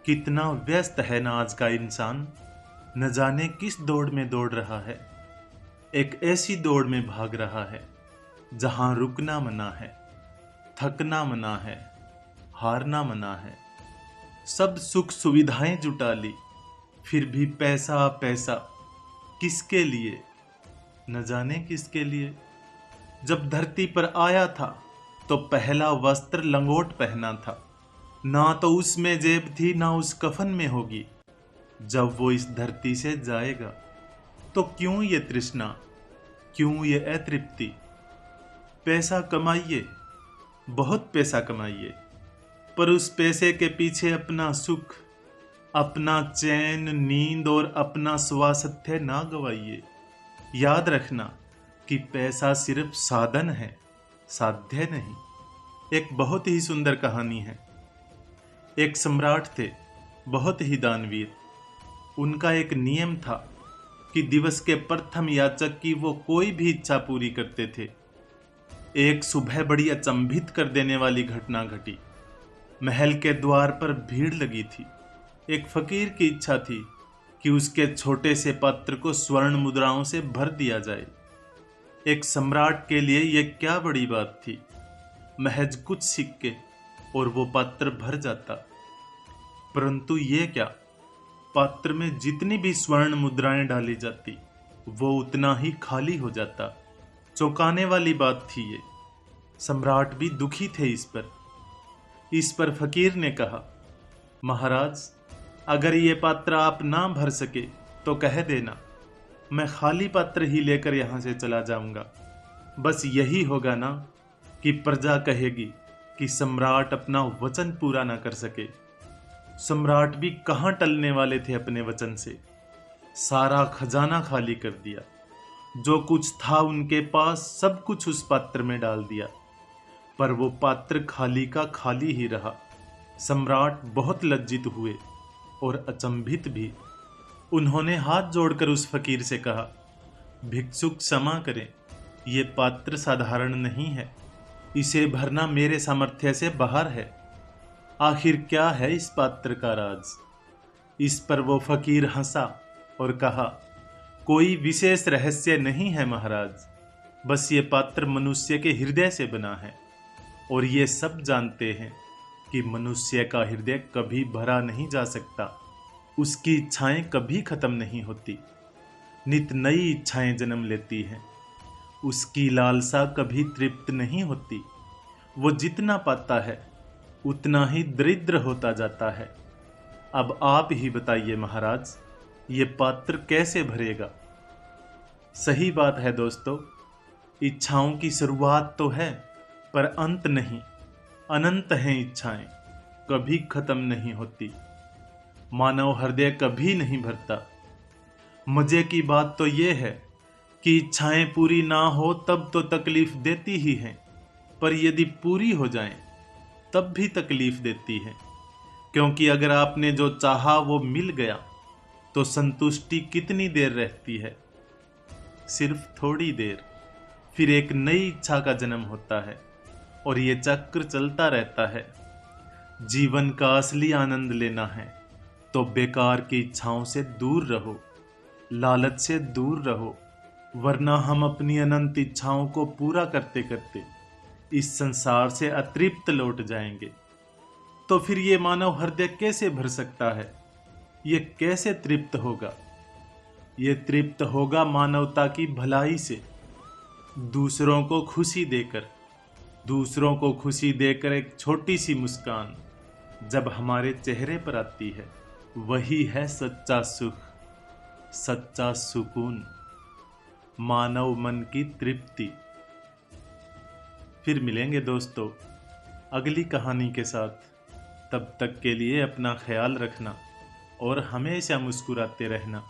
कितना व्यस्त है ना आज का इंसान, न जाने किस दौड़ में दौड़ रहा है। एक ऐसी दौड़ में भाग रहा है जहां रुकना मना है, थकना मना है, हारना मना है। सब सुख सुविधाएं जुटा ली, फिर भी पैसा पैसा किसके लिए, न जाने किसके लिए। जब धरती पर आया था तो पहला वस्त्र लंगोट पहना था, ना तो उसमें जेब थी ना उस कफन में होगी। जब वो इस धरती से जाएगा तो क्यों ये तृष्णा, क्यों ये अतृप्ति। पैसा कमाइए, बहुत पैसा कमाइए, पर उस पैसे के पीछे अपना सुख, अपना चैन, नींद और अपना स्वास्थ्य ना गवाइए। याद रखना कि पैसा सिर्फ साधन है, साध्य नहीं। एक बहुत ही सुंदर कहानी है। एक सम्राट थे, बहुत ही दानवीर। उनका एक नियम था कि दिवस के प्रथम याचक की वो कोई भी इच्छा पूरी करते थे। एक सुबह बड़ी अचंभित कर देने वाली घटना घटी। महल के द्वार पर भीड़ लगी थी। एक फकीर की इच्छा थी कि उसके छोटे से पात्र को स्वर्ण मुद्राओं से भर दिया जाए। एक सम्राट के लिए यह क्या बड़ी बात थी, महज कुछ सिक्के और वो पात्र भर जाता। परंतु ये क्या, पात्र में जितनी भी स्वर्ण मुद्राएं डाली जाती वो उतना ही खाली हो जाता। चौंकाने वाली बात थी ये। सम्राट भी दुखी थे इस पर फकीर ने कहा, महाराज, अगर ये पात्र आप ना भर सके तो कह देना, मैं खाली पात्र ही लेकर यहां से चला जाऊंगा। बस यही होगा ना कि प्रजा कहेगी कि सम्राट अपना वचन पूरा ना कर सके। सम्राट भी कहां टलने वाले थे अपने वचन से। सारा खजाना खाली कर दिया। जो कुछ था उनके पास सब कुछ उस पात्र में डाल दिया, पर वो पात्र खाली का खाली ही रहा। सम्राट बहुत लज्जित हुए और अचंभित भी। उन्होंने हाथ जोड़कर उस फकीर से कहा, भिक्षुक क्षमा करें, ये पात्र साधारण नहीं है, इसे भरना मेरे सामर्थ्य से बाहर है। आखिर क्या है इस पात्र का राज। इस पर वो फकीर हंसा और कहा, कोई विशेष रहस्य नहीं है महाराज, बस ये पात्र मनुष्य के हृदय से बना है, और ये सब जानते हैं कि मनुष्य का हृदय कभी भरा नहीं जा सकता। उसकी इच्छाएं कभी खत्म नहीं होती, नित नई इच्छाएं जन्म लेती हैं। उसकी लालसा कभी तृप्त नहीं होती। वो जितना पाता है उतना ही दरिद्र होता जाता है। अब आप ही बताइए महाराज, ये पात्र कैसे भरेगा। सही बात है दोस्तों, इच्छाओं की शुरुआत तो है पर अंत नहीं। अनंत हैं इच्छाएं, कभी खत्म नहीं होती। मानव हृदय कभी नहीं भरता। मजे की बात तो यह है कि इच्छाएं पूरी ना हो तब तो तकलीफ देती ही हैं, पर यदि पूरी हो जाएं तब भी तकलीफ देती है। क्योंकि अगर आपने जो चाहा वो मिल गया तो संतुष्टि कितनी देर रहती है, सिर्फ थोड़ी देर। फिर एक नई इच्छा का जन्म होता है और ये चक्र चलता रहता है। जीवन का असली आनंद लेना है तो बेकार की इच्छाओं से दूर रहो, लालच से दूर रहो, वरना हम अपनी अनंत इच्छाओं को पूरा करते करते इस संसार से अतृप्त लौट जाएंगे। तो फिर ये मानव हृदय कैसे भर सकता है, ये कैसे तृप्त होगा। ये तृप्त होगा मानवता की भलाई से, दूसरों को खुशी देकर। दूसरों को खुशी देकर एक छोटी सी मुस्कान जब हमारे चेहरे पर आती है, वही है सच्चा सुख, सच्चा सुकून, मानव मन की तृप्ति। फिर मिलेंगे दोस्तों अगली कहानी के साथ। तब तक के लिए अपना ख्याल रखना और हमेशा मुस्कुराते रहना।